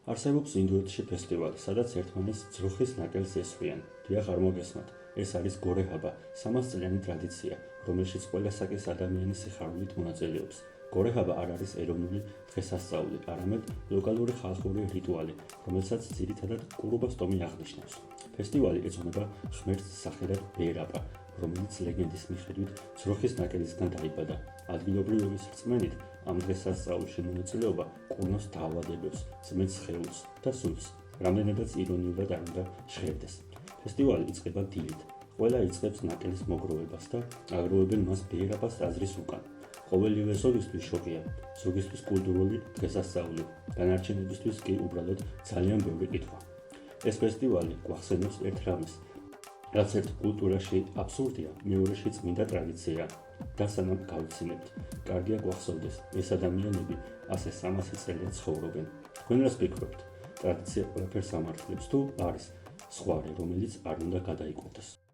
არსებობს ინდოეთში ფესტივალი, სადაც ერთმანეთს ძროხის ნაკელს ესვიან. დიახ, არ მოგესმათ. ეს არის გორე-ჰაბა, 300 წლიანი ტრადიცია, რომელშიც ყველა საკის ადამიანი სიხარულით მონაწილეობს. გორე-ჰაბა არ არის ეროვნული დღესასწაული, არამედ ლოკალური ხალხური რიტუალი, რომელსაც ძირითადად კურუბას ტომი აღნიშნავს. ფესტივალი ეძღვნება ღმერთს სახელად ბეირაპა, რომელიც ლეგენდის მიხედვით ძროხის ნაკელისგან დაიბადა. ადგილობრივების რწმენით, ამ დღესასწაულში მონაწილეობა კურნოს დაავადებებს, ძმებს სხეულს და სულს, რამდენადაც ირონიულად არ უნდა ჟღერდეს. ფესტივალი იწყება დილით. ყველა იწყებს ნაკელის მოგროვებას და აგროვებენ მას ბეირაპას ტაძრის უკან. ყოველივე ზოგისთვის შოკია, ზოგისთვის კულტურული დღესასწაული, დანარჩენებისთვის კი უბრალოდ ძალიან ბევრი კითხვა. ეს ფესტივალი გვახსენებს ერთ რამეს, რაც ერთ კულტურაში აბსურდია, მეორეში წმინდა ტრადიცია. და სანამ გავიცინებთ, კარგია გვახსოვდეს, ეს ადამიანები ასე 300 წელი ცხოვრობენ. თქვენ რას ფიქრობთ? ტრადიცია ყველაფერს ამართლებს თუ არის სხვა, რომელიც არ უნდა გადაიკვეთოს?